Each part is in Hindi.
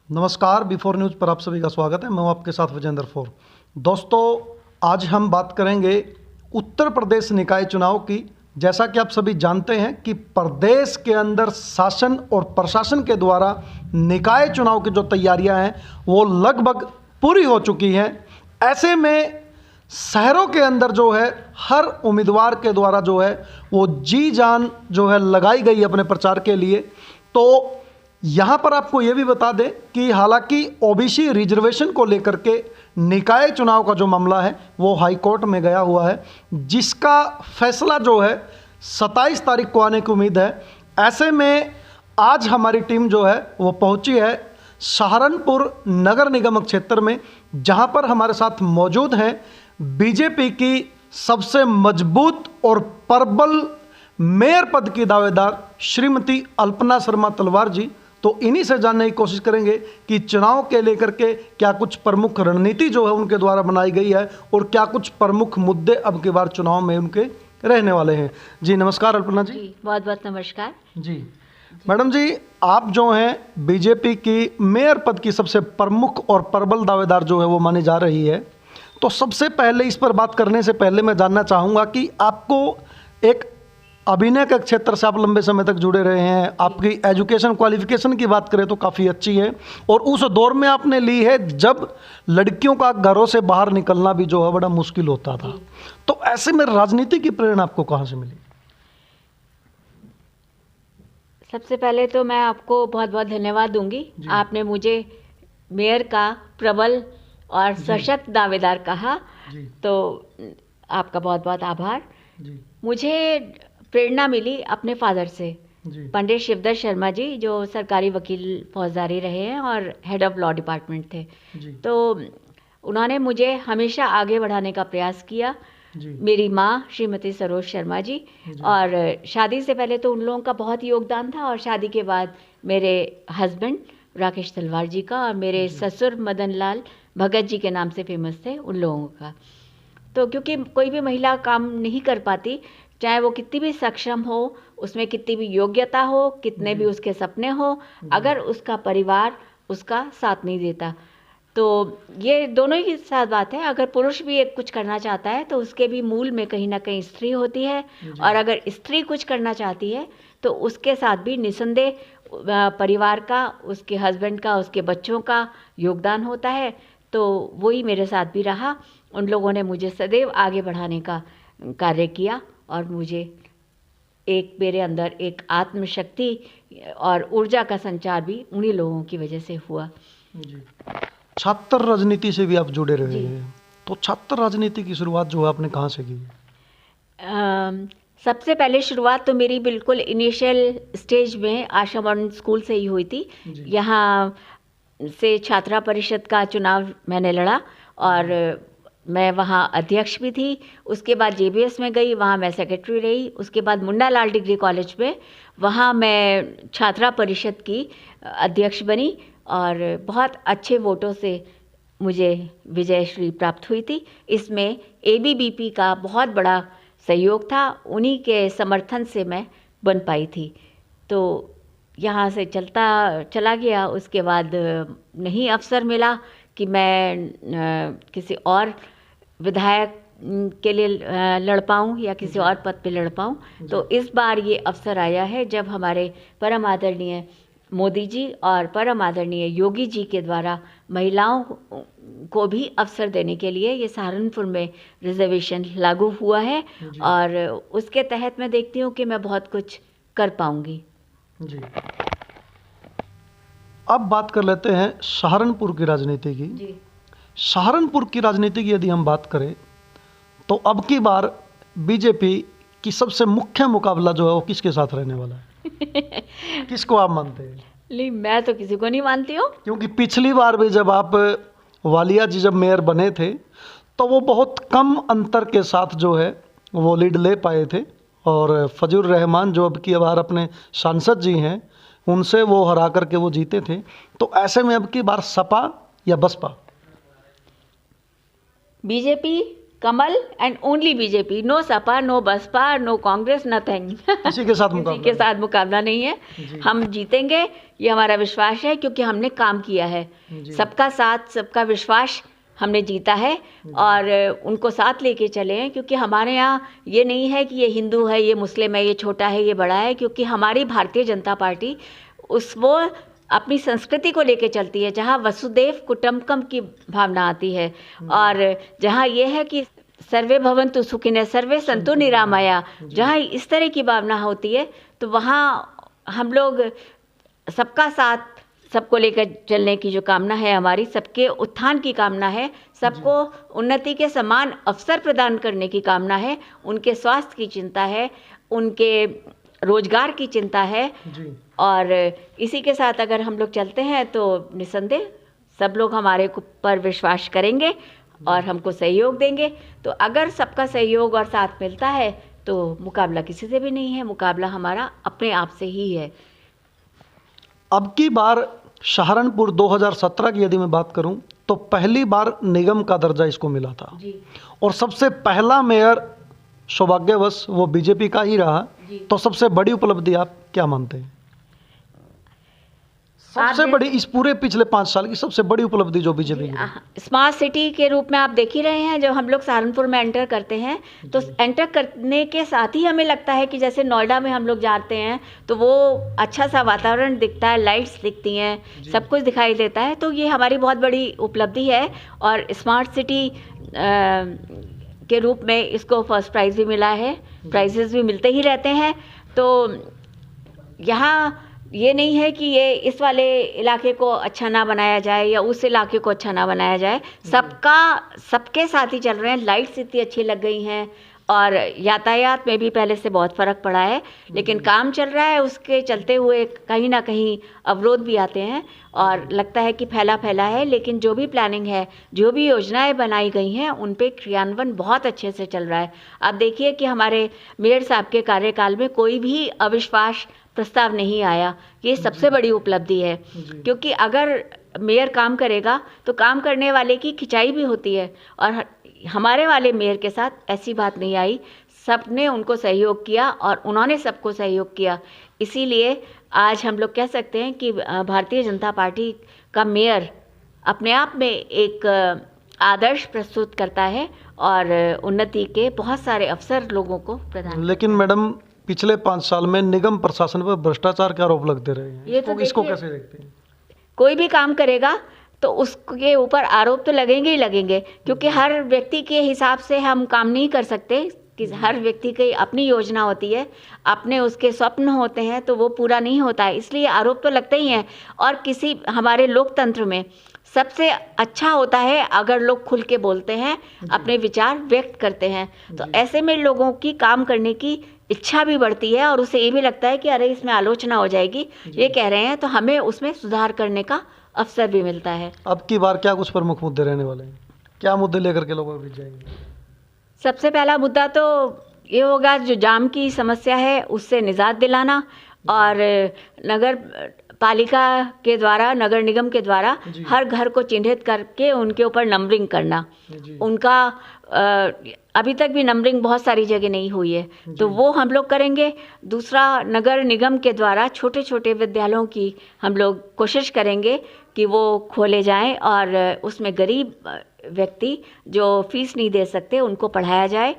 नमस्कार, बिफोर न्यूज़ पर आप सभी का स्वागत है। मैं हूं आपके साथ विजेंद्र फोर। दोस्तों, आज हम बात करेंगे उत्तर प्रदेश निकाय चुनाव की। जैसा कि आप सभी जानते हैं कि प्रदेश के अंदर शासन और प्रशासन के द्वारा निकाय चुनाव की जो तैयारियां हैं वो लगभग पूरी हो चुकी हैं। ऐसे में शहरों के अंदर जो है हर उम्मीदवार के द्वारा जो है वो जी जान जो है लगाई गई अपने प्रचार के लिए। तो यहाँ पर आपको ये भी बता दें कि हालांकि ओबीसी रिजर्वेशन को लेकर के निकाय चुनाव का जो मामला है वो हाई कोर्ट में गया हुआ है, जिसका फैसला जो है 27 तारीख को आने की उम्मीद है। ऐसे में आज हमारी टीम जो है वो पहुंची है सहारनपुर नगर निगम क्षेत्र में, जहां पर हमारे साथ मौजूद हैं बीजेपी की सबसे मजबूत और प्रबल मेयर पद की दावेदार श्रीमती अल्पना शर्मा तलवार जी। तो इन्हीं से जानने की कोशिश करेंगे कि चुनाव के लेकर के क्या कुछ प्रमुख रणनीति जो है उनके द्वारा बनाई गई है और क्या कुछ प्रमुख मुद्दे अब की बार चुनाव में उनके रहने वाले हैं। जी नमस्कार अल्पना जी। बहुत बहुत नमस्कार जी मैडम जी, आप जो हैं बीजेपी की मेयर पद की सबसे प्रमुख और प्रबल दावेदार जो है वो मानी जा रही है। तो सबसे पहले इस पर बात करने से पहले मैं जानना चाहूँगा कि आपको एक अभिनय के क्षेत्र से आप लंबे समय तक जुड़े रहे हैं, आपकी एजुकेशन क्वालिफिकेशन की बात करें तो काफ़ी अच्छी है और उस दौर में आपने ली है जब लड़कियों का घरों से बाहर निकलना भी जो है बड़ा मुश्किल होता था। तो ऐसे में राजनीति की प्रेरणा आपको कहाँ से मिली? सबसे पहले तो मैं आपको बहुत बहुत धन्यवाद दूंगी। आपने मुझे मेयर का प्रबल और सशक्त दावेदार कहा, तो आपका बहुत बहुत आभार। मुझे प्रेरणा मिली अपने फादर से, पंडित शिवदत्त शर्मा जी, जो सरकारी वकील फौजदारी रहे हैं और हेड ऑफ लॉ डिपार्टमेंट थे। तो उन्होंने मुझे हमेशा आगे बढ़ाने का प्रयास किया। मेरी माँ श्रीमती सरोज शर्मा जी, और शादी से पहले तो उन लोगों का बहुत योगदान था, और शादी के बाद मेरे हस्बैंड राकेश तलवार जी का और मेरे ससुर मदन लाल भगत जी के नाम से फेमस थे उन लोगों का। तो क्योंकि कोई भी महिला काम नहीं कर पाती, चाहे वो कितनी भी सक्षम हो, उसमें कितनी भी योग्यता हो, कितने भी उसके सपने हो, अगर उसका परिवार उसका साथ नहीं देता, तो ये दोनों ही साथ बात है। अगर पुरुष भी एक कुछ करना चाहता है तो उसके भी मूल में कहीं ना कहीं स्त्री होती है, और अगर स्त्री कुछ करना चाहती है तो उसके साथ भी निसंदेह परिवार का, उसके हस्बैंड का, उसके बच्चों का योगदान होता है। तो वही मेरे साथ भी रहा। उन लोगों ने मुझे सदैव आगे बढ़ाने का कार्य किया, और मुझे मेरे अंदर एक आत्मशक्ति और ऊर्जा का संचार भी उन्हीं लोगों की वजह से हुआ। छात्र राजनीति से भी आप जुड़े रहे हैं, तो छात्र राजनीति की शुरुआत जो है आपने कहाँ से की? सबसे पहले शुरुआत तो मेरी बिल्कुल इनिशियल स्टेज में आशा मॉडर्न स्कूल से ही हुई थी। यहाँ से छात्रा परिषद का चुनाव मैंने लड़ा और मैं वहाँ अध्यक्ष भी थी। उसके बाद जेबीएस में गई, वहाँ मैं सेक्रेटरी रही। उसके बाद मुंडा लाल डिग्री कॉलेज में, वहाँ मैं छात्रा परिषद की अध्यक्ष बनी, और बहुत अच्छे वोटों से मुझे विजयश्री प्राप्त हुई थी। इसमें एबीवीपी का बहुत बड़ा सहयोग था, उन्हीं के समर्थन से मैं बन पाई थी। तो यहाँ से चला गया। उसके बाद नहीं अवसर मिला कि मैं किसी और विधायक के लिए लड़ पाऊँ या किसी और पद पे लड़ पाऊँ। तो इस बार ये अवसर आया है जब हमारे परम आदरणीय मोदी जी और परम आदरणीय योगी जी के द्वारा महिलाओं को भी अवसर देने के लिए ये सहारनपुर में रिजर्वेशन लागू हुआ है, और उसके तहत मैं देखती हूँ कि मैं बहुत कुछ कर पाऊँगी। जी, अब बात कर लेते हैं सहारनपुर की राजनीति की। सहारनपुर की राजनीति की यदि हम बात करें तो अब की बार बीजेपी की सबसे मुख्य मुकाबला जो है वो किसके साथ रहने वाला है? किसको आप मानते हैं? नहीं, मैं तो किसी को नहीं मानती हूँ, क्योंकि पिछली बार भी जब आप वालिया जी जब मेयर बने थे तो वो बहुत कम अंतर के साथ जो है वो लीड ले पाए थे, और फजलुर रहमान जो अब की बार अपने सांसद जी हैं उनसे वो हरा करके वो जीते थे। तो ऐसे में अब की बार सपा या बसपा? बीजेपी कमल and only BJP, no Sapa, no Basapa, no Congress, nothing. किसी के साथ मुकाबला, किसी के साथ मुकाबला नहीं है। हम जीतेंगे, ये हमारा विश्वास है, क्योंकि हमने काम किया है। सबका साथ, सबका विश्वास हमने जीता है और उनको साथ लेके चले हैं, क्योंकि हमारे यहाँ ये नहीं है कि ये हिंदू है, ये मुस्लिम है, ये छोटा है, ये बड़ा है, क्योंकि हमारी भारतीय जनता पार्टी वो अपनी संस्कृति को लेके चलती है, जहाँ वसुदेव कुटुंबकम की भावना आती है और जहाँ ये है कि सर्वे भवन्तु सुखिनः सर्वे सन्तु निरामया, जहाँ इस तरह की भावना होती है, तो वहाँ हम लोग सबका साथ, सबको लेकर चलने की जो कामना है हमारी, सबके उत्थान की कामना है, सबको उन्नति के समान अवसर प्रदान करने की कामना है, उनके स्वास्थ्य की चिंता है, उनके रोजगार की चिंता है जी। और इसी के साथ अगर हम लोग चलते हैं तो निसंदेह सब लोग हमारे पर विश्वास करेंगे और हमको सहयोग देंगे। तो अगर सबका सहयोग और साथ मिलता है तो मुकाबला किसी से भी नहीं है, मुकाबला हमारा अपने आप से ही है। अब की बार सहारनपुर 2017 की यदि मैं बात करूं तो पहली बार निगम का दर्जा इसको मिला था जी। और सबसे पहला मेयर सौभाग्यवश वो बीजेपी का ही रहा। तो सबसे बड़ी उपलब्धि आप क्या मानते हैं? सबसे बड़ी इस पूरे पिछले 5 साल की सबसे बड़ी उपलब्धि जो बीजेपी की? स्मार्ट सिटी के रूप में आप देख ही रहे हैं, जब हम लोग सहारनपुर में एंटर करते हैं तो एंटर करने के साथ ही हमें लगता है कि जैसे नोएडा में हम लोग जाते हैं तो वो अच्छा सा वातावरण दिखता है, लाइट्स दिखती हैं, सब कुछ दिखाई देता है। तो ये हमारी बहुत बड़ी उपलब्धि है और स्मार्ट सिटी के रूप में इसको फर्स्ट प्राइज़ भी मिला है, प्राइजेस भी मिलते ही रहते हैं। तो यहाँ ये नहीं है कि ये इस वाले इलाके को अच्छा ना बनाया जाए या उस इलाके को अच्छा ना बनाया जाए, सबके साथ ही चल रहे हैं। लाइट्स इतनी अच्छी लग गई हैं और यातायात में भी पहले से बहुत फ़र्क पड़ा है, लेकिन काम चल रहा है, उसके चलते हुए कहीं ना कहीं अवरोध भी आते हैं और लगता है कि फैला है, लेकिन जो भी प्लानिंग है, जो भी योजनाएं बनाई गई हैं, उन पे क्रियान्वयन बहुत अच्छे से चल रहा है। आप देखिए कि हमारे मेयर साहब के कार्यकाल में कोई भी अविश्वास प्रस्ताव नहीं आया, ये सबसे बड़ी उपलब्धि है। क्योंकि अगर मेयर काम करेगा तो काम करने वाले की खिंचाई भी होती है और हमारे वाले मेयर के साथ ऐसी बात नहीं आई, सबने उनको सहयोग किया और उन्होंने सबको सहयोग किया। इसीलिए आज हम लोग कह सकते हैं कि भारतीय जनता पार्टी का मेयर अपने आप में एक आदर्श प्रस्तुत करता है और उन्नति के बहुत सारे अवसर लोगों को प्रदान। लेकिन मैडम पिछले 5 साल में निगम प्रशासन पर भ्रष्टाचार के आरोप लगते रहे हैं, इसको कैसे देखते हैं? कोई भी काम करेगा तो उसके ऊपर आरोप तो लगेंगे ही लगेंगे, क्योंकि हर व्यक्ति के हिसाब से हम काम नहीं कर सकते कि हर व्यक्ति की अपनी योजना होती है, अपने उसके स्वप्न होते हैं, तो वो पूरा नहीं होता है, इसलिए आरोप तो लगते ही हैं। और किसी हमारे लोकतंत्र में सबसे अच्छा होता है अगर लोग खुल के बोलते हैं, अपने विचार व्यक्त करते हैं, तो ऐसे में लोगों की काम करने की इच्छा भी बढ़ती है और उसे ये भी लगता है कि अरे इसमें आलोचना हो जाएगी, ये कह रहे हैं, तो हमें उसमें सुधार करने का अवसर भी मिलता है। अब की बार क्या कुछ प्रमुख मुद्दे रहने वाले हैं? क्या मुद्दे लेकर के लोगों के बीच जाएंगे? सबसे पहला मुद्दा तो ये होगा, जो जाम की समस्या है उससे निजात दिलाना और नगर पालिका के द्वारा, नगर निगम के द्वारा हर घर को चिन्हित करके उनके ऊपर नंबरिंग करना। उनका अभी तक भी नंबरिंग बहुत सारी जगह नहीं हुई है, तो वो हम लोग करेंगे। दूसरा, नगर निगम के द्वारा छोटे छोटे विद्यालयों की हम लोग कोशिश करेंगे कि वो खोले जाएं और उसमें गरीब व्यक्ति जो फीस नहीं दे सकते उनको पढ़ाया जाए,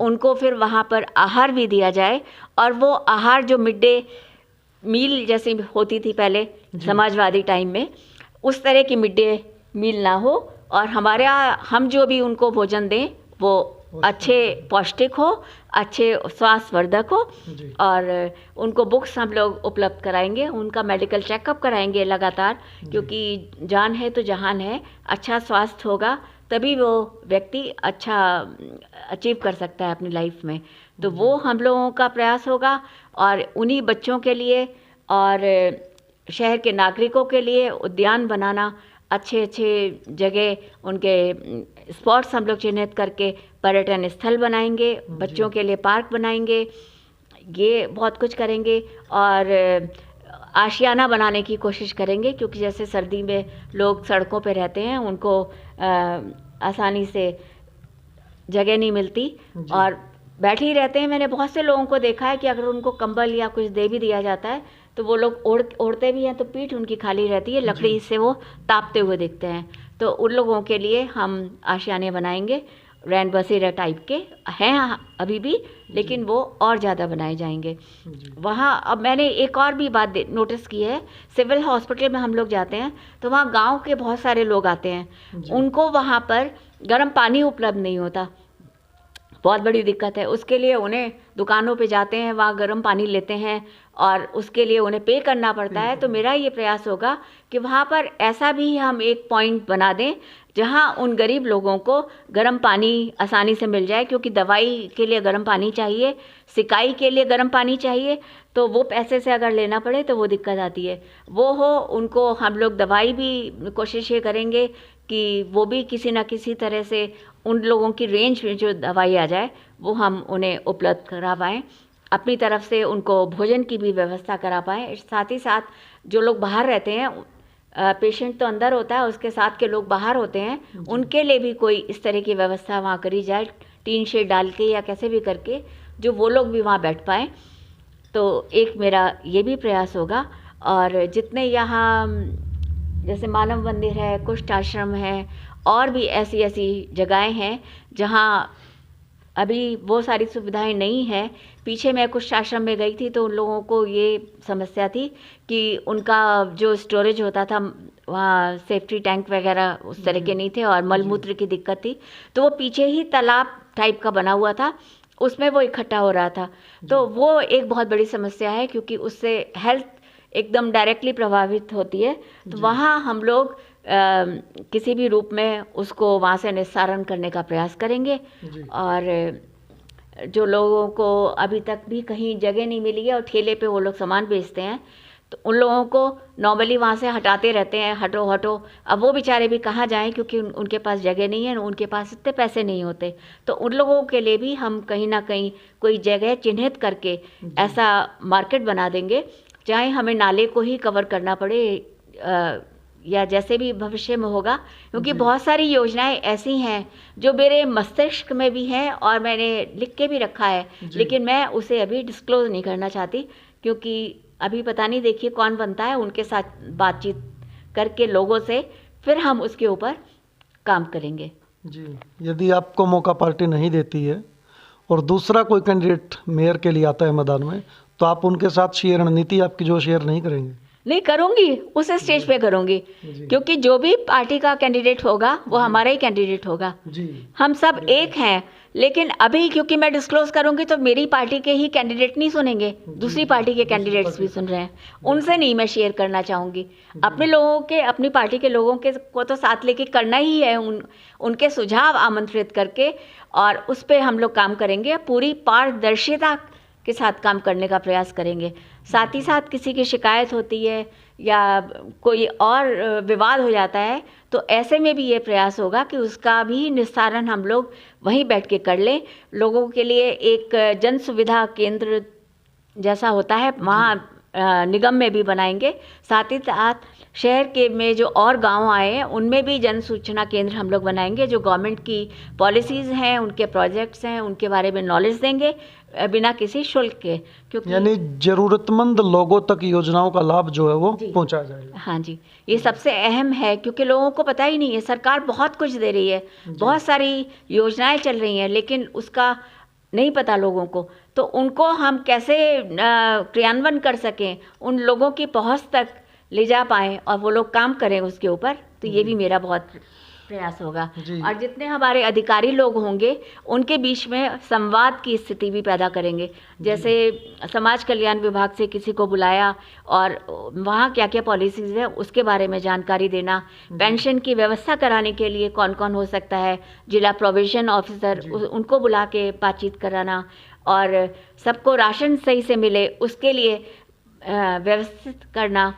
उनको फिर वहाँ पर आहार भी दिया जाए। और वो आहार जो मिड डे मील जैसी होती थी पहले समाजवादी टाइम में, उस तरह की मिड डे मील ना हो और हमारे यहाँ हम जो भी उनको भोजन दें वो अच्छे पौष्टिक हो, अच्छे स्वास्थ्यवर्धक हो और उनको बुक्स हम लोग उपलब्ध कराएंगे, उनका मेडिकल चेकअप कराएंगे लगातार, क्योंकि जान है तो जहान है। अच्छा स्वास्थ्य होगा तभी वो व्यक्ति अच्छा अचीव कर सकता है अपनी लाइफ में, तो वो हम लोगों का प्रयास होगा। और उन्हीं बच्चों के लिए और शहर के नागरिकों के लिए उद्यान बनाना, अच्छे अच्छे जगह उनके स्पॉट्स हम लोग चिन्हित करके पर्यटन स्थल बनाएंगे, बच्चों के लिए पार्क बनाएंगे, ये बहुत कुछ करेंगे। और आशियाना बनाने की कोशिश करेंगे, क्योंकि जैसे सर्दी में लोग सड़कों पे रहते हैं, उनको आसानी से जगह नहीं मिलती और बैठे ही रहते हैं। मैंने बहुत से लोगों को देखा है कि अगर उनको कंबल या कुछ दे भी दिया जाता है तो वो लोग ओढ़ते भी हैं तो पीठ उनकी खाली रहती है, लकड़ी से वो तापते हुए दिखते हैं। तो उन लोगों के लिए हम आशियाने बनाएंगे, रैन बसेरा टाइप के हैं अभी भी, लेकिन वो और ज़्यादा बनाए जाएंगे वहाँ। अब मैंने एक और भी बात नोटिस की है, सिविल हॉस्पिटल में हम लोग जाते हैं तो वहाँ गांव के बहुत सारे लोग आते हैं, उनको वहाँ पर गर्म पानी उपलब्ध नहीं होता, बहुत बड़ी दिक्कत है। उसके लिए उन्हें दुकानों पे जाते हैं, वहाँ गर्म पानी लेते हैं और उसके लिए उन्हें पे करना पड़ता है। तो मेरा ये प्रयास होगा कि वहाँ पर ऐसा भी हम एक पॉइंट बना दें जहाँ उन गरीब लोगों को गर्म पानी आसानी से मिल जाए, क्योंकि दवाई के लिए गर्म पानी चाहिए, सिकाई के लिए गर्म पानी चाहिए, तो वो पैसे से अगर लेना पड़े तो वो दिक्कत आती है। वो हो उनको हम लोग दवाई भी कोशिश ये करेंगे कि वो भी किसी न किसी तरह से उन लोगों की रेंज में जो दवाई आ जाए वो हम उन्हें उपलब्ध करा पाएँ। अपनी तरफ से उनको भोजन की भी व्यवस्था करा पाएँ। साथ ही साथ जो लोग बाहर रहते हैं, पेशेंट तो अंदर होता है, उसके साथ के लोग बाहर होते हैं, उनके लिए भी कोई इस तरह की व्यवस्था वहाँ करी जाए, टीन शेड डाल के या कैसे भी करके, जो वो लोग भी वहाँ बैठ पाएँ। तो एक मेरा ये भी प्रयास होगा। और जितने यहाँ जैसे मानव मंदिर है, कुष्ठ आश्रम है, और भी ऐसी ऐसी जगहें हैं जहाँ अभी वो सारी सुविधाएं नहीं हैं। पीछे मैं कुछ आश्रम में गई थी तो उन लोगों को ये समस्या थी कि उनका जो स्टोरेज होता था वहाँ सेफ्टी टैंक वगैरह उस तरह के नहीं थे और मलमूत्र की दिक्कत थी। तो वो पीछे ही तालाब टाइप का बना हुआ था, उसमें वो इकट्ठा हो रहा था। तो वो एक बहुत बड़ी समस्या है, क्योंकि उससे हेल्थ एकदम डायरेक्टली प्रभावित होती है। तो वहाँ हम लोग किसी भी रूप में उसको वहाँ से निस्तारण करने का प्रयास करेंगे। और जो लोगों को अभी तक भी कहीं जगह नहीं मिली है और ठेले पे वो लोग सामान बेचते हैं, तो उन लोगों को नॉर्मली वहाँ से हटाते रहते हैं, हटो हटो। अब वो बेचारे भी कहाँ जाएं, क्योंकि उनके पास जगह नहीं है, उनके पास इतने पैसे नहीं होते। तो उन लोगों के लिए भी हम कहीं ना कहीं कोई जगह चिन्हित करके ऐसा मार्केट बना देंगे, चाहे हमें नाले को ही कवर करना पड़े या जैसे भी भविष्य में होगा। क्योंकि बहुत सारी योजनाएं ऐसी हैं जो मेरे मस्तिष्क में भी हैं और मैंने लिख के भी रखा है, लेकिन मैं उसे अभी डिस्क्लोज नहीं करना चाहती, क्योंकि अभी पता नहीं, देखिए कौन बनता है, उनके साथ बातचीत करके लोगों से फिर हम उसके ऊपर काम करेंगे। जी, यदि आपको मौका पार्टी नहीं देती है और दूसरा कोई कैंडिडेट मेयर के लिए आता है मैदान में, तो आप उनके साथ शेयर रणनीति आपकी जो शेयर नहीं करेंगे? नहीं करूँगी, उस स्टेज पे करूँगी, क्योंकि जो भी पार्टी का कैंडिडेट होगा वो हमारा ही कैंडिडेट होगा। हम सब एक हैं। लेकिन अभी क्योंकि मैं डिस्क्लोज करूँगी तो मेरी पार्टी के ही कैंडिडेट नहीं सुनेंगे, दूसरी पार्टी के कैंडिडेट्स भी सुन रहे हैं, उनसे नहीं मैं शेयर करना चाहूँगी। अपने लोगों के, अपनी पार्टी के लोगों के को तो साथ लेके करना ही है, उनके सुझाव आमंत्रित करके, और उस पर हम लोग काम करेंगे, पूरी पारदर्शिता के साथ काम करने का प्रयास करेंगे। साथ ही साथ किसी की शिकायत होती है या कोई और विवाद हो जाता है तो ऐसे में भी ये प्रयास होगा कि उसका भी निस्तारण हम लोग वहीं बैठ के कर लें। लोगों के लिए एक जन सुविधा केंद्र जैसा होता है वहाँ निगम में भी बनाएंगे। साथ ही साथ शहर के में जो और गांव आए हैं उनमें भी जन सूचना केंद्र हम लोग बनाएंगे, जो गवर्नमेंट की पॉलिसीज़ हैं, उनके प्रोजेक्ट्स हैं, उनके बारे में नॉलेज देंगे बिना किसी शुल्क के। क्योंकि यानी ज़रूरतमंद लोगों तक योजनाओं का लाभ जो है वो पहुंचाया जाएगा। हाँ जी, ये सबसे अहम है, क्योंकि लोगों को पता ही नहीं है। सरकार बहुत कुछ दे रही है, बहुत सारी योजनाएं चल रही हैं, लेकिन उसका नहीं पता लोगों को। तो उनको हम कैसे क्रियान्वयन कर सकें, उन लोगों की पहुंच तक ले जा पाएँ और वो लोग काम करें उसके ऊपर, तो ये भी मेरा बहुत प्रयास होगा। और जितने हमारे अधिकारी लोग होंगे उनके बीच में संवाद की स्थिति भी पैदा करेंगे। जैसे समाज कल्याण विभाग से किसी को बुलाया और वहाँ क्या क्या पॉलिसीज़ है उसके बारे में जानकारी देना, पेंशन की व्यवस्था कराने के लिए कौन कौन हो सकता है, जिला प्रोविजन ऑफिसर उनको बुला के बातचीत कराना, और सबको राशन सही से मिले उसके लिए व्यवस्थित करना।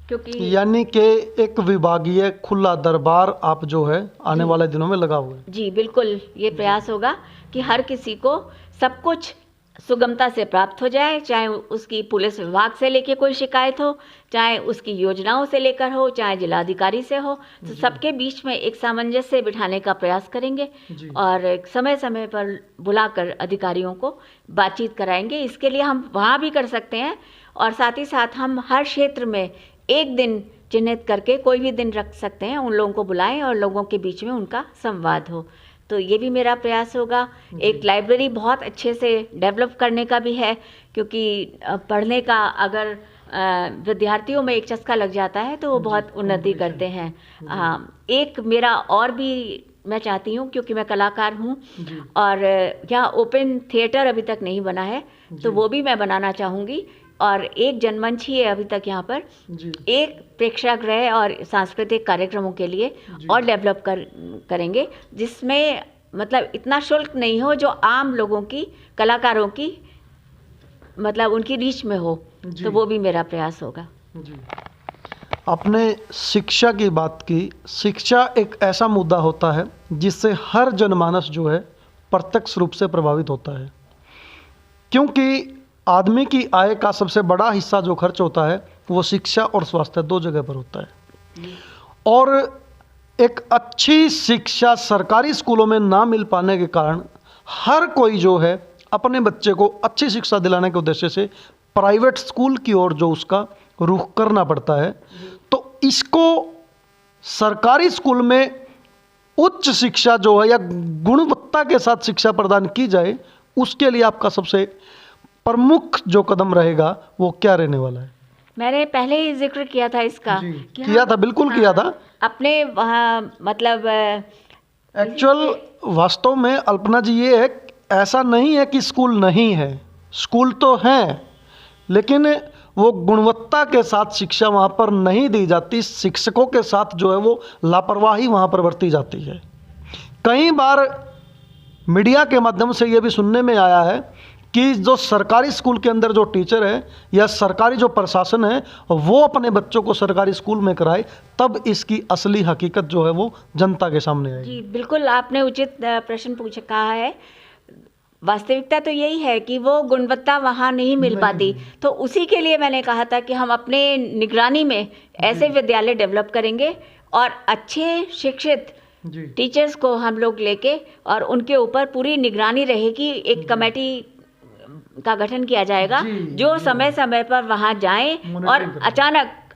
क्योंकि यानी कि एक विभागीय खुला दरबार आप जो है आने वाले दिनों में लगा हुआ है। जी बिल्कुल, ये प्रयास होगा कि हर किसी को सब कुछ सुगमता से प्राप्त हो जाए, चाहे उसकी पुलिस विभाग से लेके कोई शिकायत हो, चाहे उसकी योजनाओं से लेकर हो, चाहे जिलाधिकारी से हो, तो सबके बीच में एक सामंजस्य बिठाने का प्रयास करेंगे और समय समय पर बुलाकर अधिकारियों को बातचीत कराएंगे। इसके लिए हम वहाँ भी कर सकते हैं और साथ ही साथ हम हर क्षेत्र में एक दिन चिन्हित करके कोई भी दिन रख सकते हैं, उन लोगों को बुलाएं और लोगों के बीच में उनका संवाद हो। तो ये भी मेरा प्रयास होगा। एक लाइब्रेरी बहुत अच्छे से डेवलप करने का भी है, क्योंकि पढ़ने का अगर विद्यार्थियों में एक चस्का लग जाता है तो वो बहुत उन्नति करते हैं। एक मेरा और भी मैं चाहती हूँ, क्योंकि मैं कलाकार हूँ और यहाँ ओपन थिएटर अभी तक नहीं बना है, तो वो भी मैं बनाना चाहूँगी। और एक जनमंच ही है अभी तक यहाँ पर, एक प्रेक्षागृह और सांस्कृतिक कार्यक्रमों के लिए और डेवलप करेंगे, जिसमें मतलब इतना शुल्क नहीं हो, जो आम लोगों की, कलाकारों की मतलब उनकी रीच में हो, तो वो भी मेरा प्रयास होगा। आपने शिक्षा की बात की। शिक्षा एक ऐसा मुद्दा होता है जिससे हर जनमानस जो है प्रत्यक्ष रूप से प्रभावित होता है, क्योंकि आदमी की आय का सबसे बड़ा हिस्सा जो खर्च होता है वो शिक्षा और स्वास्थ्य, दो जगह पर होता है। और एक अच्छी शिक्षा सरकारी स्कूलों में ना मिल पाने के कारण हर कोई जो है अपने बच्चे को अच्छी शिक्षा दिलाने के उद्देश्य से प्राइवेट स्कूल की ओर जो उसका रुख करना पड़ता है। तो इसको सरकारी स्कूल में उच्च शिक्षा जो है या गुणवत्ता के साथ शिक्षा प्रदान की जाए, उसके लिए आपका सबसे प्रमुख जो कदम रहेगा वो क्या रहने वाला है? मैंने पहले ही जिक्र किया था इसका, किया था, बिल्कुल किया था। अपने मतलब एक्चुअल वास्तव में अल्पना जी ये है, ऐसा नहीं है कि स्कूल नहीं है, स्कूल तो हैं, लेकिन वो गुणवत्ता के साथ शिक्षा वहाँ पर नहीं दी जाती। शिक्षकों के साथ जो है वो लापरवाही वहाँ पर बरती जाती है। कई बार मीडिया के माध्यम से ये भी सुनने में आया है कि जो सरकारी स्कूल के अंदर जो टीचर है या सरकारी जो प्रशासन है वो अपने बच्चों को सरकारी स्कूल में कराए, तब इसकी असली हकीकत जो है वो जनता के सामने आएगी। जी बिल्कुल, आपने उचित प्रश्न पूछा, कहा है। वास्तविकता तो यही है कि वो गुणवत्ता वहाँ नहीं मिल पाती, तो उसी के लिए मैंने कहा था कि हम अपने निगरानी में ऐसे विद्यालय डेवलप करेंगे और अच्छे शिक्षित टीचर्स को हम लोग लेके और उनके ऊपर पूरी निगरानी रहेगी। एक कमेटी का गठन किया जाएगा जो समय समय पर वहाँ जाएं और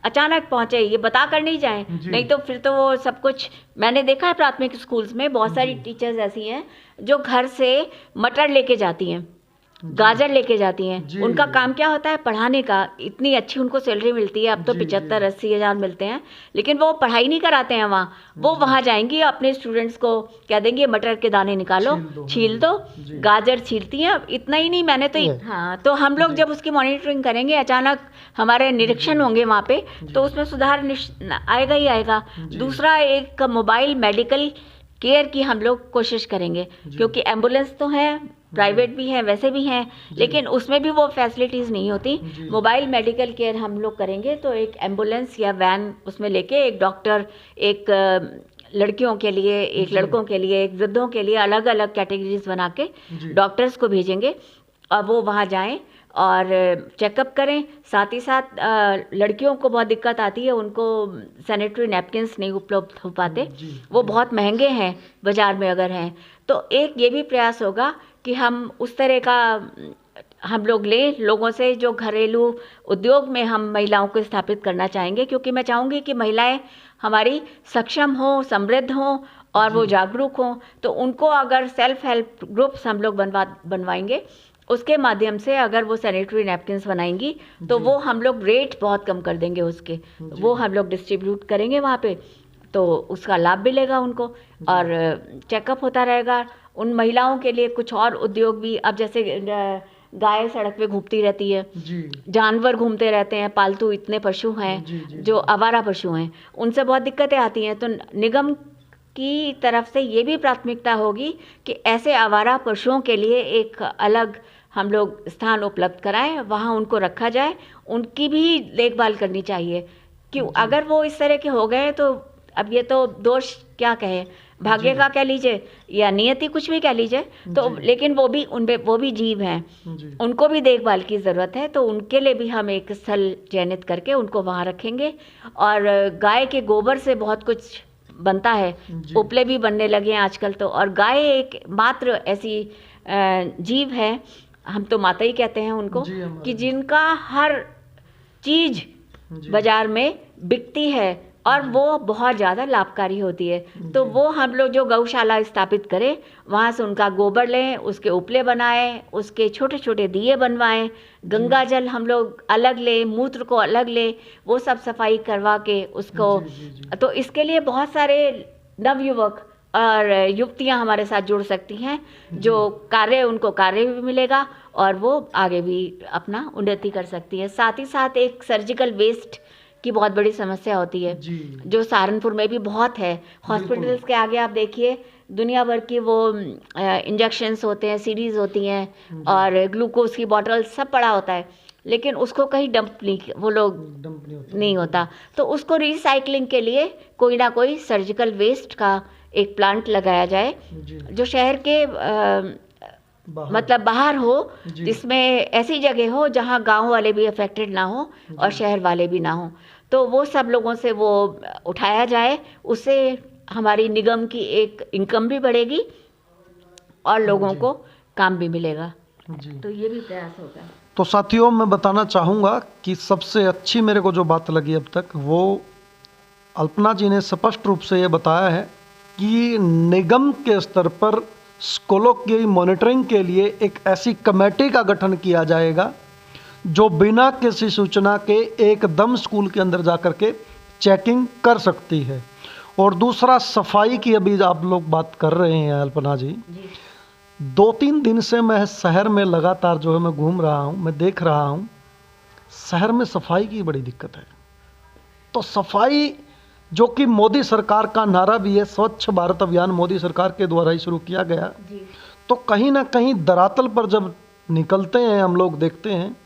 अचानक पहुँचे, ये बता कर नहीं जाएं, नहीं तो फिर तो वो सब कुछ, मैंने देखा है प्राथमिक स्कूल्स में बहुत सारी टीचर्स ऐसी हैं जो घर से मटर लेके जाती हैं, गाजर लेके जाती हैं। उनका काम क्या होता है? पढ़ाने का। इतनी अच्छी उनको सैलरी मिलती है, अब तो 75-80 हज़ार मिलते हैं, लेकिन वो पढ़ाई नहीं कराते हैं वहाँ। वो वहाँ जाएंगी, अपने स्टूडेंट्स को कह देंगे मटर के दाने निकालो, छील दो, गाजर छीलती हैं। इतना ही नहीं, मैंने तो हाँ, तो हम लोग जब उसकी मॉनिटरिंग करेंगे, अचानक हमारे निरीक्षण होंगे वहाँ पे, तो उसमें सुधार आएगा ही आएगा। दूसरा, एक मोबाइल मेडिकल केयर की हम लोग कोशिश करेंगे, क्योंकि एम्बुलेंस तो है, प्राइवेट भी है, वैसे भी हैं, लेकिन उसमें भी वो फैसिलिटीज़ नहीं होती। मोबाइल मेडिकल केयर हम लोग करेंगे, तो एक एम्बुलेंस या वैन उसमें लेके, एक डॉक्टर, एक लड़कियों के लिए, एक लड़कों के लिए, एक वृद्धों के लिए, अलग अलग कैटेगरीज बना के डॉक्टर्स को भेजेंगे और वो वहाँ जाएं और चेकअप करें। साथ ही साथ लड़कियों को बहुत दिक्कत आती है, उनको सैनिटरी नैपकिन्स नहीं उपलब्ध हो पाते, वो बहुत महंगे हैं बाज़ार में अगर हैं। तो एक ये भी प्रयास होगा कि हम उस तरह का हम लोग लें लोगों से, जो घरेलू उद्योग में हम महिलाओं को स्थापित करना चाहेंगे, क्योंकि मैं चाहूँगी कि महिलाएं हमारी सक्षम हों, समृद्ध हों और वो जागरूक हों। तो उनको अगर सेल्फ हेल्प ग्रुप्स हम लोग बनवाएंगे, उसके माध्यम से अगर वो सैनिटरी नैपकिन्स बनाएंगी, तो वो हम लोग रेट बहुत कम कर देंगे उसके, वो हम लोग डिस्ट्रीब्यूट करेंगे वहाँ पे, तो उसका लाभ मिलेगा उनको और चेकअप होता रहेगा। उन महिलाओं के लिए कुछ और उद्योग भी, अब जैसे गाय सड़क पे घूमती रहती है, जानवर घूमते रहते हैं, पालतू इतने पशु हैं जो आवारा पशु हैं, उनसे बहुत दिक्कतें आती हैं। तो निगम की तरफ से ये भी प्राथमिकता होगी कि ऐसे आवारा पशुओं के लिए एक अलग हम लोग स्थान उपलब्ध कराएं, वहाँ उनको रखा जाए, उनकी भी देखभाल करनी चाहिए। कि अगर वो इस तरह के हो गए तो अब ये तो दोष क्या कहे, भाग्य का कह लीजिए या नियति, कुछ भी कह लीजिए। तो लेकिन वो भी जीव हैं, उनको भी देखभाल की ज़रूरत है। तो उनके लिए भी हम एक स्थल चयनित करके उनको वहाँ रखेंगे। और गाय के गोबर से बहुत कुछ बनता है, उपले भी बनने लगे हैं आजकल तो। और गाय एक मात्र ऐसी जीव है, हम तो माता ही कहते हैं उनको, कि जिनका हर चीज बाजार में बिकती है और वो बहुत ज़्यादा लाभकारी होती है। तो वो हम लोग जो गौशाला स्थापित करें, वहाँ से उनका गोबर लें, उसके उपले बनाएं, उसके छोटे छोटे दिए बनवाएं, गंगा जल हम लोग अलग लें, मूत्र को अलग लें, वो सब सफाई करवा के उसको। तो इसके लिए बहुत सारे नवयुवक और युवतियां हमारे साथ जुड़ सकती हैं, जो उनको कार्य भी मिलेगा और वो आगे भी अपना उन्नति कर सकती है। साथ ही साथ एक सर्जिकल वेस्ट की बहुत बड़ी समस्या होती है, जो सहारनपुर में भी बहुत है। हॉस्पिटल्स के आगे आप देखिए, दुनिया भर की वो इंजेक्शंस होते हैं, सीरीज होती हैं और ग्लूकोज की बॉटल सब पड़ा होता है, लेकिन उसको कहीं डंप नहीं होता। तो उसको रिसाइकलिंग के लिए कोई ना कोई सर्जिकल वेस्ट का एक प्लांट लगाया जाए, जो शहर के मतलब बाहर हो, जिसमें ऐसी जगह हो जहां गांव वाले भी अफेक्टेड ना हो और शहर वाले भी ना हो। तो वो सब लोगों से वो उठाया जाए, उससे हमारी निगम की एक इनकम भी बढ़ेगी और लोगों को काम भी मिलेगा। तो ये भी प्रयास होगा। तो साथियों, मैं बताना चाहूँगा कि सबसे अच्छी मेरे को जो बात लगी अब तक, वो अल्पना जी ने स्पष्ट रूप से ये बताया है कि निगम के स्तर पर स्कूलों की मॉनिटरिंग के लिए एक ऐसी कमेटी का गठन किया जाएगा जो बिना किसी सूचना के एकदम स्कूल के अंदर जाकर के चेकिंग कर सकती है। और दूसरा, सफाई की अभी आप लोग बात कर रहे हैं अल्पना जी, 2-3 दिन से मैं शहर में लगातार जो है मैं घूम रहा हूँ, मैं देख रहा हूँ शहर में सफाई की बड़ी दिक्कत है। तो सफाई जो कि मोदी सरकार का नारा भी है, स्वच्छ भारत अभियान मोदी सरकार के द्वारा ही शुरू किया गया, तो कहीं ना कहीं धरातल पर जब निकलते हैं हम लोग देखते हैं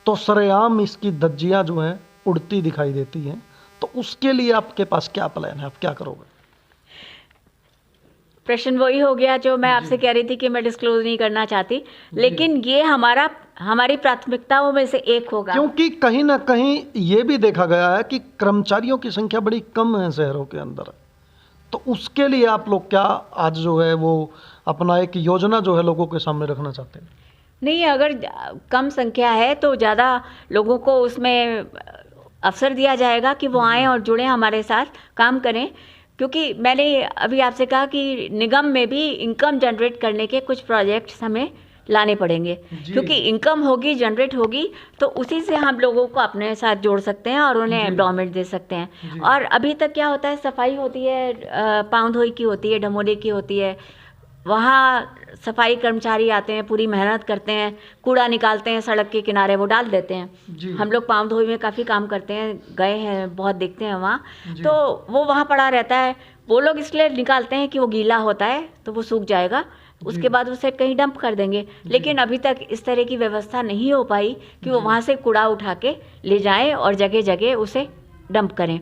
तो सरेआम इसकी धज्जियां जो हैं उड़ती दिखाई देती हैं। तो उसके लिए आपके पास क्या प्लान है, आप क्या करोगे? प्रश्न वही हो गया जो मैं आपसे कह रही थी कि मैं डिस्क्लोज नहीं करना चाहती, लेकिन ये हमारी प्राथमिकताओं में से एक होगा। क्योंकि कहीं ना कहीं ये भी देखा गया है कि कर्मचारियों की संख्या बड़ी कम है शहरों के अंदर। तो उसके लिए आप लोग क्या आज जो है वो अपना एक योजना जो है लोगों के सामने रखना चाहते हैं? नहीं, अगर कम संख्या है तो ज़्यादा लोगों को उसमें अवसर दिया जाएगा कि वो आएँ और जुड़ें, हमारे साथ काम करें। क्योंकि मैंने अभी आपसे कहा कि निगम में भी इनकम जनरेट करने के कुछ प्रोजेक्ट्स हमें लाने पड़ेंगे, क्योंकि इनकम होगी, जनरेट होगी, तो उसी से हम लोगों को अपने साथ जोड़ सकते हैं और उन्हें एम्प्लॉयमेंट दे सकते हैं। और अभी तक क्या होता है, सफाई होती है, पाँवधोई की होती है, ढमोले की होती है, वहाँ सफाई कर्मचारी आते हैं, पूरी मेहनत करते हैं, कूड़ा निकालते हैं सड़क के किनारे, वो डाल देते हैं। हम लोग पाँवधोई में काफ़ी काम करते हैं, गए हैं, बहुत देखते हैं वहाँ, तो वो वहाँ पड़ा रहता है। वो लोग इसलिए निकालते हैं कि वो गीला होता है तो वो सूख जाएगा, उसके बाद उसे कहीं डंप कर देंगे। लेकिन अभी तक इस तरह की व्यवस्था नहीं हो पाई कि वो वहाँ से कूड़ा उठा के ले जाएं और जगह जगह उसे डंप करें।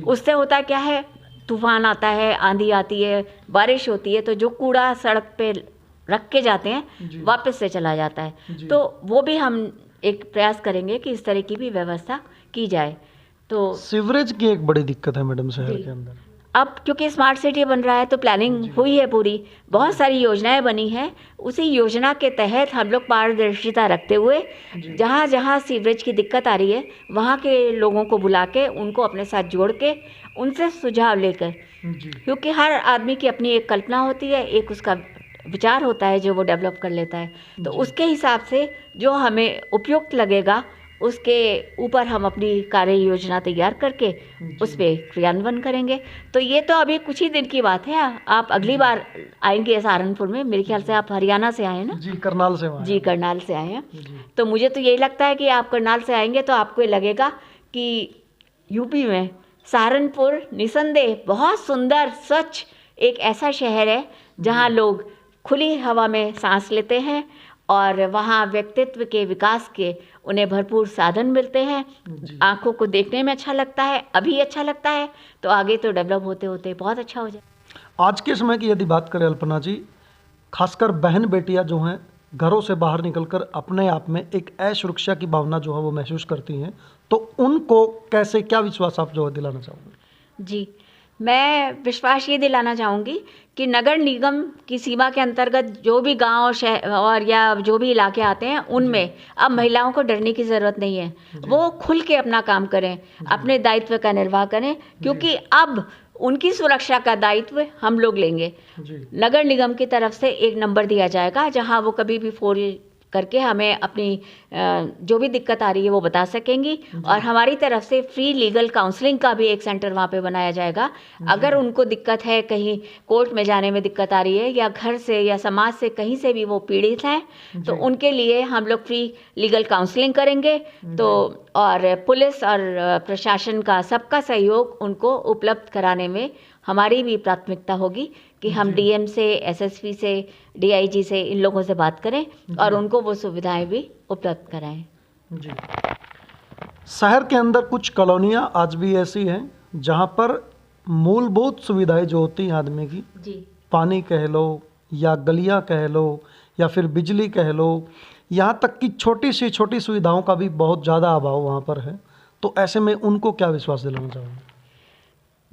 उससे होता क्या है, तूफान आता है, आंधी आती है, बारिश होती है, तो जो कूड़ा सड़क पे रख के जाते हैं वापस से चला जाता है। तो वो भी हम एक प्रयास करेंगे कि इस तरह की भी व्यवस्था की जाए। तो सीवरेज की एक बड़ी दिक्कत है मैडम शहर के अंदर। अब क्योंकि स्मार्ट सिटी बन रहा है तो प्लानिंग हुई है पूरी, बहुत सारी योजनाएं बनी हैं। उसी योजना के तहत हम लोग पारदर्शिता रखते हुए जहाँ जहाँ सीवरेज की दिक्कत आ रही है वहाँ के लोगों को बुला के उनको अपने साथ जोड़ के उनसे सुझाव लेकर, क्योंकि हर आदमी की अपनी एक कल्पना होती है, एक उसका विचार होता है जो वो डेवलप कर लेता है। तो उसके हिसाब से जो हमें उपयुक्त लगेगा उसके ऊपर हम अपनी कार्य योजना तैयार करके उस पर क्रियान्वयन करेंगे। तो ये तो अभी कुछ ही दिन की बात है। आप अगली बार आएंगे सहारनपुर में, मेरे ख्याल से आप हरियाणा से आए ना? जी, करनाल से आए। जी, करनाल से आए हैं। तो मुझे तो यही लगता है कि आप करनाल से आएंगे तो आपको ये लगेगा कि यूपी में सहारनपुर निसंदेह बहुत सुंदर, स्वच्छ एक ऐसा शहर है जहाँ लोग खुली हवा में सांस लेते हैं और वहाँ व्यक्तित्व के विकास के उन्हें भरपूर साधन मिलते हैं। आंखों को देखने में अच्छा लगता है, अभी अच्छा लगता है तो आगे तो डेवलप होते होते बहुत अच्छा हो जाए। आज के समय की यदि बात करें अल्पना जी, खासकर बहन बेटियां जो हैं घरों से बाहर निकलकर अपने आप में एक असुरक्षा की भावना जो है वो महसूस करती हैं, तो उनको कैसे, क्या विश्वास आप जो है दिलाना चाहोगे? जी, मैं विश्वास ये दिलाना चाहूँगी कि नगर निगम की सीमा के अंतर्गत जो भी गांव शहर और या जो भी इलाके आते हैं उनमें अब महिलाओं को डरने की ज़रूरत नहीं है। वो खुल के अपना काम करें, अपने दायित्व का निर्वाह करें, क्योंकि अब उनकी सुरक्षा का दायित्व हम लोग लेंगे। नगर निगम की तरफ से एक नंबर दिया जाएगा जहां वो कभी भी फ़ोन करके हमें अपनी जो भी दिक्कत आ रही है वो बता सकेंगी, और हमारी तरफ से फ्री लीगल काउंसलिंग का भी एक सेंटर वहाँ पे बनाया जाएगा। अगर उनको दिक्कत है, कहीं कोर्ट में जाने में दिक्कत आ रही है या घर से या समाज से कहीं से भी वो पीड़ित हैं, तो उनके लिए हम लोग फ्री लीगल काउंसलिंग करेंगे। तो और पुलिस और प्रशासन का सबका सहयोग उनको उपलब्ध कराने में हमारी भी प्राथमिकता होगी कि हम डीएम से, एसएसपी से, डीआईजी से, इन लोगों से बात करें और उनको वो सुविधाएं भी उपलब्ध कराएं। जी। शहर के अंदर कुछ कॉलोनियां आज भी ऐसी हैं जहां पर मूलभूत सुविधाएं जो होती हैं आदमी की, जी, पानी कह लो या गलियां कह लो या फिर बिजली कह लो, यहाँ तक कि छोटी सुविधाओं का भी बहुत ज़्यादा अभाव वहाँ पर है, तो ऐसे में उनको क्या विश्वास दिलाना चाहोगे?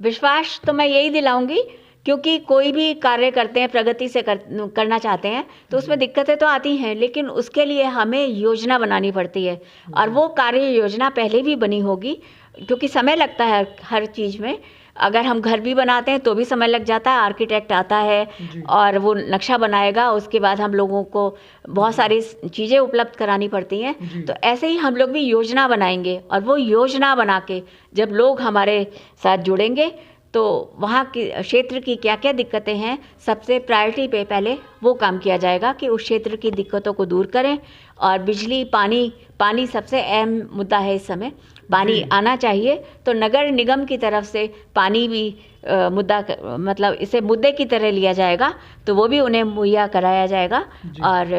विश्वास तो मैं यही दिलाऊंगी, क्योंकि कोई भी कार्य करते हैं, प्रगति से करना चाहते हैं, तो उसमें दिक्कतें तो आती हैं, लेकिन उसके लिए हमें योजना बनानी पड़ती है, और वो कार्य योजना पहले भी बनी होगी, क्योंकि समय लगता है हर चीज़ में। अगर हम घर भी बनाते हैं तो भी समय लग जाता है, आर्किटेक्ट आता है और वो नक्शा बनाएगा, उसके बाद हम लोगों को बहुत सारी चीज़ें उपलब्ध करानी पड़ती हैं। तो ऐसे ही हम लोग भी योजना बनाएंगे, और वो योजना बना के जब लोग हमारे साथ जुड़ेंगे तो वहाँ के क्षेत्र की क्या क्या दिक्कतें हैं, सबसे प्रायोरिटी पे पहले वो काम किया जाएगा कि उस क्षेत्र की दिक्कतों को दूर करें। और बिजली, पानी सबसे अहम मुद्दा है इस समय, पानी आना चाहिए। तो नगर निगम की तरफ से पानी भी मुद्दा, मतलब इसे मुद्दे की तरह लिया जाएगा, तो वो भी उन्हें मुहैया कराया जाएगा। और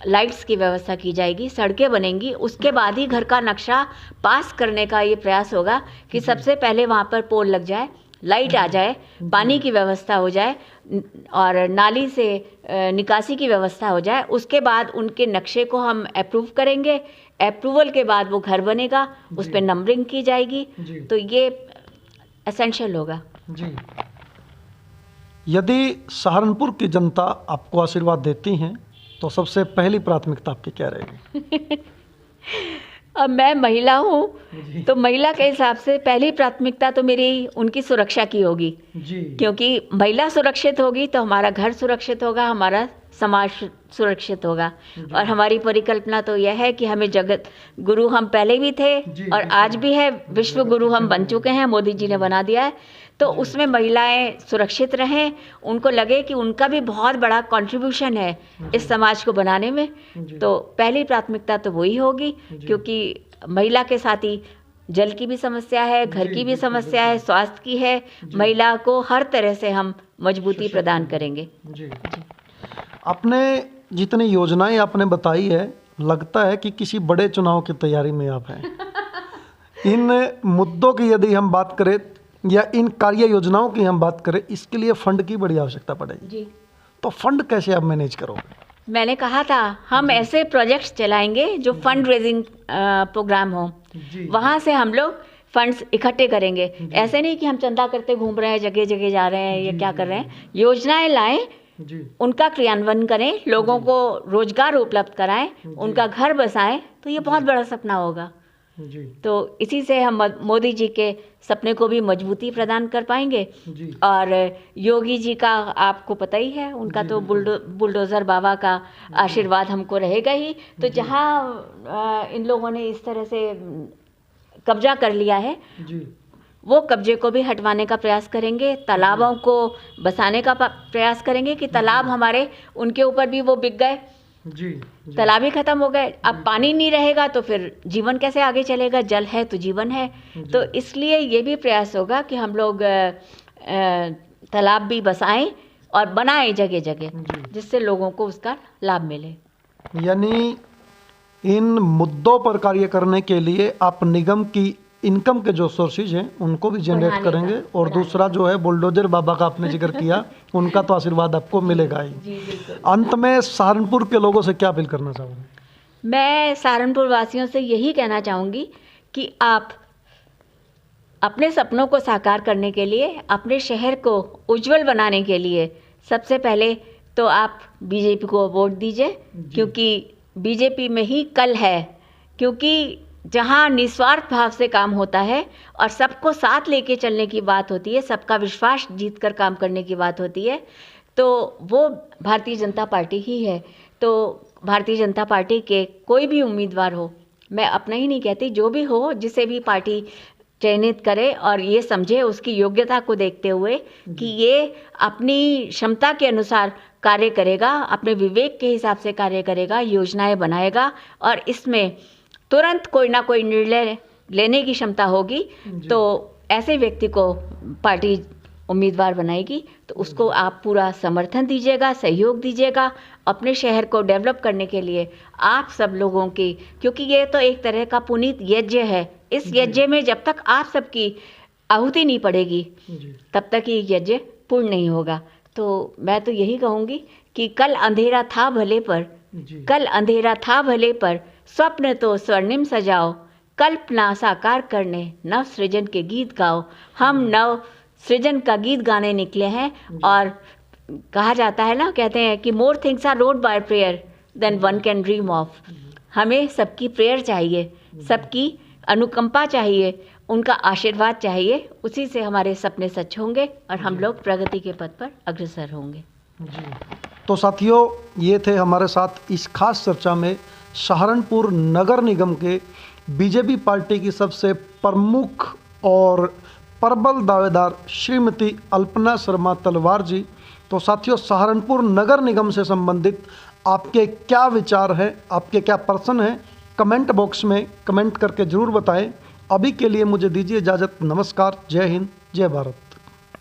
लाइट्स की व्यवस्था की जाएगी, सड़कें बनेंगी, उसके बाद ही घर का नक्शा पास करने का ये प्रयास होगा कि सबसे पहले वहाँ पर पोल लग जाए, लाइट आ जाए, पानी की व्यवस्था हो जाए और नाली से निकासी की व्यवस्था हो जाए। उसके बाद उनके नक्शे को हम अप्रूव करेंगे, अप्रूवल के बाद वो घर बनेगा, उस पर नंबरिंग की जाएगी। तो ये एसेंशियल होगा। जी। यदि सहारनपुर की जनता आपको आशीर्वाद देती हैं तो सबसे पहली प्राथमिकता आपकी क्या रहेगी? अब मैं महिला हूँ, तो महिला के हिसाब से पहली प्राथमिकता तो मेरी उनकी सुरक्षा की होगी, क्योंकि महिला सुरक्षित होगी तो हमारा घर सुरक्षित होगा, हमारा समाज सुरक्षित होगा। और हमारी परिकल्पना तो यह है कि हमें जगत गुरु हम पहले भी थे और आज भी है, विश्व गुरु हम बन चुके हैं, मोदी जी ने बना दिया है। तो उसमें महिलाएं सुरक्षित रहें, उनको लगे कि उनका भी बहुत बड़ा कंट्रीब्यूशन है इस समाज को बनाने में। तो पहली प्राथमिकता तो वही होगी, क्योंकि महिला के साथ ही जल की भी समस्या है, घर की भी समस्या है, स्वास्थ्य की है। महिला को हर तरह से हम मजबूती प्रदान करेंगे। आपने जितनी योजनाएं आपने बताई है, लगता है कि किसी बड़े चुनाव की तैयारी में आप हैं। इन मुद्दों की यदि हम बात करें या इन कार्य योजनाओं की हम बात करें, इसके लिए फंड की बड़ी आवश्यकता पड़ेगी जी। तो फंड कैसे आप मैनेज करोगे? मैंने कहा था हम ऐसे प्रोजेक्ट्स चलाएंगे जो फंड रेजिंग प्रोग्राम हो, वहाँ से हम लोग फंड्स इकट्ठे करेंगे। ऐसे नहीं कि हम चंदा करते घूम रहे हैं, जगह जगह जा रहे हैं या क्या कर रहे हैं। योजनाएं लाएं, उनका क्रियान्वयन करें, लोगों को रोजगार उपलब्ध कराएं, उनका घर बसाएं, तो ये बहुत बड़ा सपना होगा। तो इसी से हम मोदी जी के सपने को भी मजबूती प्रदान कर पाएंगे। और योगी जी का आपको पता ही है, उनका तो बुलडोज़र बाबा का आशीर्वाद हमको रहेगा ही। तो जहाँ इन लोगों ने इस तरह से कब्जा कर लिया है, वो कब्जे को भी हटवाने का प्रयास करेंगे, तालाबों को बसाने का प्रयास करेंगे कि तालाब हमारे उनके ऊपर भी वो बिक गए, तालाब ही खत्म हो गए। अब पानी नहीं रहेगा तो फिर जीवन कैसे आगे चलेगा? जल है तो जीवन है। तो इसलिए ये भी प्रयास होगा कि हम लोग तालाब भी बसाएं और बनाएं जगह जगह, जिससे लोगों को उसका लाभ मिले। यानी इन मुद्दों पर कार्य करने के लिए आप निगम की इनकम के जो सोर्सेज हैं उनको भी जनरेट करेंगे, और दूसरा जो है बुलडोजर बाबा का आपने जिक्र किया, उनका तो आशीर्वाद आपको मिलेगा ही। अंत में सहारनपुर के लोगों से क्या अपील करना चाहूँगी? मैं सहारनपुर वासियों से यही कहना चाहूँगी कि आप अपने सपनों को साकार करने के लिए, अपने शहर को उज्जवल बनाने के लिए सबसे पहले तो आप बीजेपी को वोट दीजिए, क्योंकि बीजेपी में ही कल है। क्योंकि जहां निस्वार्थ भाव से काम होता है और सबको साथ लेके चलने की बात होती है, सबका विश्वास जीतकर काम करने की बात होती है, तो वो भारतीय जनता पार्टी ही है। तो भारतीय जनता पार्टी के कोई भी उम्मीदवार हो, मैं अपना ही नहीं कहती, जो भी हो, जिसे भी पार्टी चयनित करे और ये समझे उसकी योग्यता को देखते हुए कि ये अपनी क्षमता के अनुसार कार्य करेगा, अपने विवेक के हिसाब से कार्य करेगा, योजनाएं बनाएगा और इसमें तुरंत कोई ना कोई निर्णय लेने की क्षमता होगी, तो ऐसे व्यक्ति को पार्टी उम्मीदवार बनाएगी। तो उसको आप पूरा समर्थन दीजिएगा, सहयोग दीजिएगा अपने शहर को डेवलप करने के लिए आप सब लोगों की, क्योंकि ये तो एक तरह का पुनीत यज्ञ है। इस यज्ञ में जब तक आप सबकी आहुति नहीं पड़ेगी तब तक ये यज्ञ पूर्ण नहीं होगा। तो मैं तो यही कहूँगी कि कल अंधेरा था भले पर, कल अंधेरा था भले पर, स्वप्न तो स्वर्णिम सजाओ, कल्पना साकार करने नव सृजन के गीत गाओ। हम नव सृजन का गीत गाने निकले हैं और कहा जाता है ना, कहते हैं कि more things are wrought by prayer than one can dream of. हमें सबकी प्रेयर चाहिए, सबकी अनुकंपा चाहिए, उनका आशीर्वाद चाहिए, उसी से हमारे सपने सच होंगे और हम लोग प्रगति के पथ पर अग्रसर होंगे। जी। तो साथियों, ये थे हमारे साथ इस खास चर्चा में सहारनपुर नगर निगम के बीजेपी पार्टी की सबसे प्रमुख और प्रबल दावेदार श्रीमती अल्पना शर्मा तलवार जी। तो साथियों, सहारनपुर नगर निगम से संबंधित आपके क्या विचार हैं, आपके क्या प्रश्न हैं, कमेंट बॉक्स में कमेंट करके ज़रूर बताएं। अभी के लिए मुझे दीजिए इजाज़त। नमस्कार, जय हिंद, जय भारत।